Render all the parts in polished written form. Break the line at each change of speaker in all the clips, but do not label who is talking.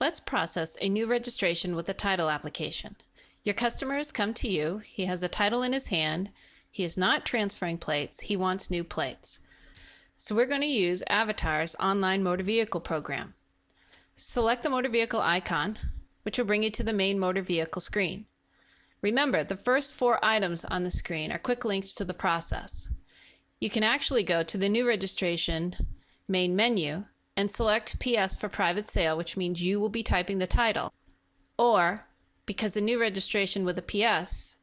Let's process a new registration with a title application. Your customer has come to you, he has a title in his hand, he is not transferring plates, he wants new plates. So we're going to use Avitar's online motor vehicle program. Select the motor vehicle icon, which will bring you to the main motor vehicle screen. Remember, the first 4 items on the screen are quick links to the process. You can actually go to the new registration main menu and select PS for private sale, which means you will be typing the title. Or, because the new registration with a PS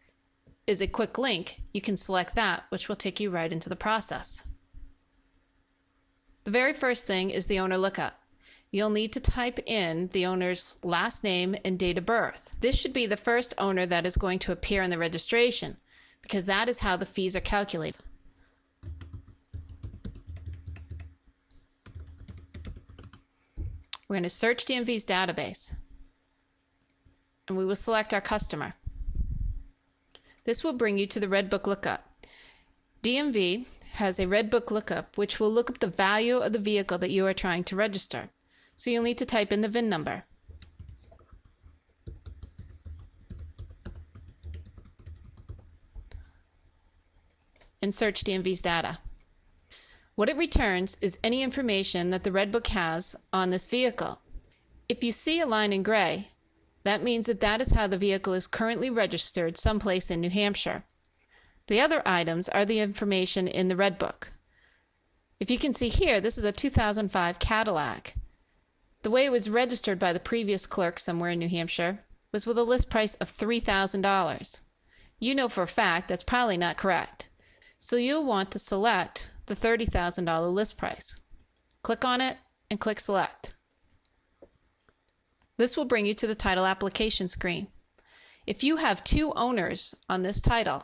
is a quick link, you can select that, which will take you right into the process. The very first thing is the owner lookup. You'll need to type in the owner's last name and date of birth. This should be the first owner that is going to appear in the registration, because that is how the fees are calculated. We're going to search DMV's database, and we will select our customer. This will bring you to the Red Book lookup. DMV has a Red Book lookup which will look up the value of the vehicle that you are trying to register. So you'll need to type in the VIN number. And search DMV's data. What it returns is any information that the Red Book has on this vehicle. If you see a line in gray, that means that is how the vehicle is currently registered someplace in New Hampshire. The other items are the information in the Red Book. If you can see here, this is a 2005 Cadillac. The way it was registered by the previous clerk somewhere in New Hampshire was with a list price of $3,000. You know for a fact that's probably not correct. So you'll want to select the $30,000 list price. Click on it and click Select. This will bring you to the title application screen. If you have 2 owners on this title,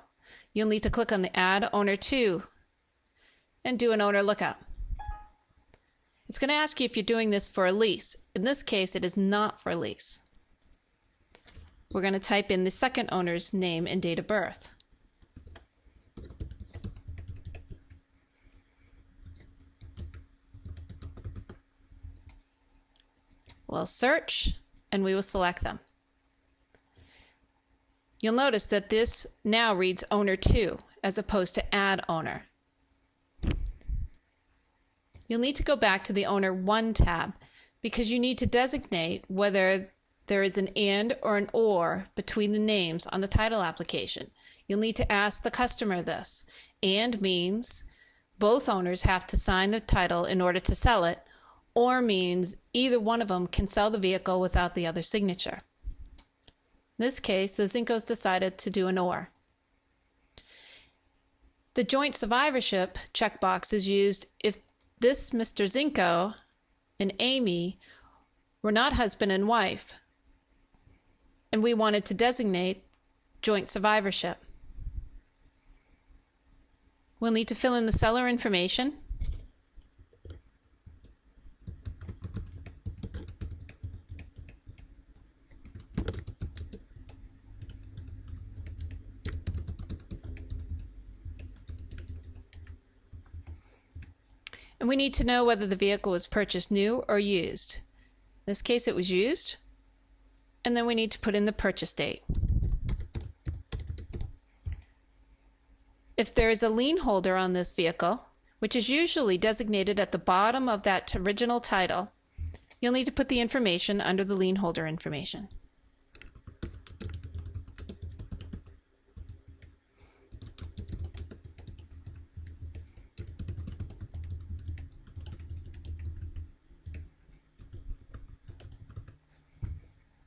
you'll need to click on the Add Owner To and do an owner lookup. It's going to ask you if you're doing this for a lease. In this case, it is not for a lease. We're going to type in the second owner's name and date of birth. We'll search, and we will select them. You'll notice that this now reads Owner To as opposed to Add Owner. You'll need to go back to the Owner 1 tab because you need to designate whether there is an and or an or between the names on the title application. You'll need to ask the customer this. And means both owners have to sign the title in order to sell it, or means either one of them can sell the vehicle without the other signature. In this case, the Zincos decided to do an or. The joint survivorship checkbox is used if this Mr. Zinco and Amy were not husband and wife, and we wanted to designate joint survivorship. We'll need to fill in the seller information, and we need to know whether the vehicle was purchased new or used. In this case, it was used. And then we need to put in the purchase date. If there is a lien holder on this vehicle, which is usually designated at the bottom of that original title, you'll need to put the information under the lien holder information.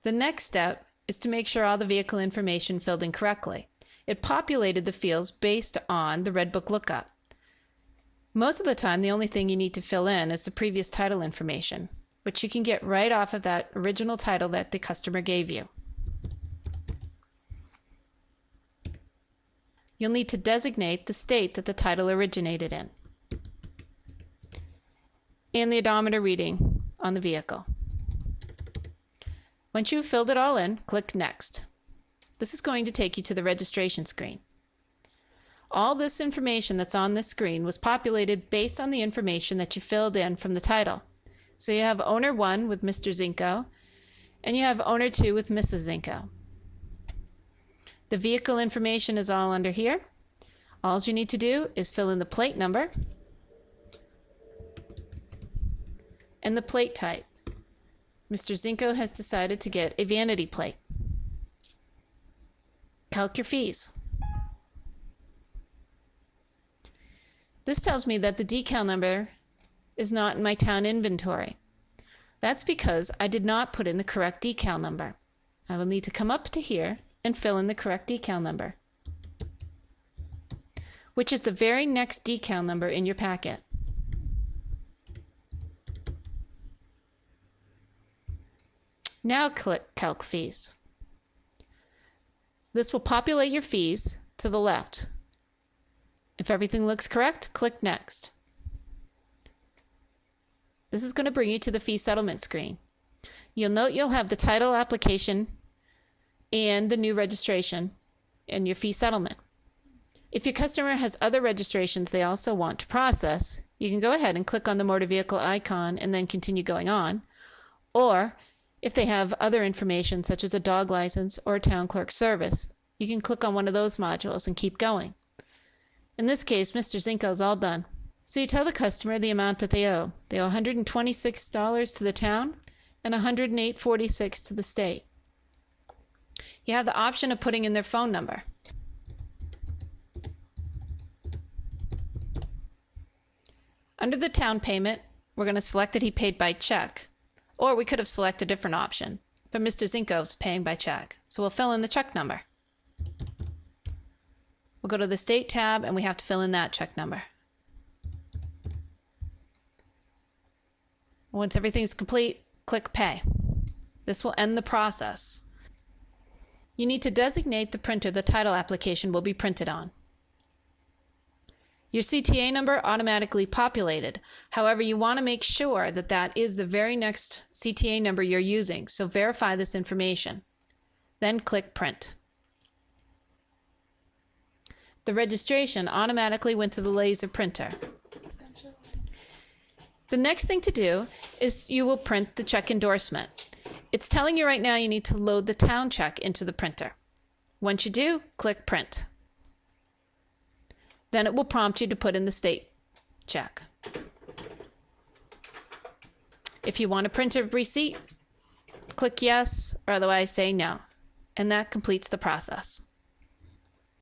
The next step is to make sure all the vehicle information filled in correctly. It populated the fields based on the Red Book lookup. Most of the time, the only thing you need to fill in is the previous title information, which you can get right off of that original title that the customer gave you. You'll need to designate the state that the title originated in and the odometer reading on the vehicle. Once you've filled it all in, click Next. This is going to take you to the registration screen. All this information that's on this screen was populated based on the information that you filled in from the title. So you have Owner 1 with Mr. Zinco, And you have owner 2 with Mrs. Zinko. The vehicle information is all under here. All you need to do is fill in the plate number and the plate type. Mr. Zinko has decided to get a vanity plate. Calc your fees. This tells me that the decal number is not in my town inventory. That's because I did not put in the correct decal number. I will need to come up to here and fill in the correct decal number, which is the very next decal number in your packet. Now click Calc Fees. This will populate your fees to the left. If everything looks correct, click Next. This is going to bring you to the fee settlement screen. You'll note you'll have the title application and the new registration and your fee settlement. If your customer has other registrations they also want to process, you can go ahead and click on the motor vehicle icon and then continue going on. Or if they have other information such as a dog license or a town clerk service, you can click on one of those modules and keep going. In this case, Mr. Zinko is all done. So you tell the customer the amount that they owe. They owe $126 to the town and $108.46 to the state. You have the option of putting in their phone number. Under the town payment, we're going to select that he paid by check. Or we could have selected a different option, but Mr. Zinko's paying by check. So we'll fill in the check number. We'll go to the state tab and we have to fill in that check number. Once everything's complete, click Pay. This will end the process. You need to designate the printer the title application will be printed on. Your CTA number automatically populated. However, you want to make sure that that is the very next CTA number you're using, so verify this information. Then click Print. The registration automatically went to the laser printer. The next thing to do is you will print the check endorsement. It's telling you right now you need to load the town check into the printer. Once you do, click Print. Then it will prompt you to put in the state check. If you want to print a receipt, click Yes, or otherwise say No. And that completes the process.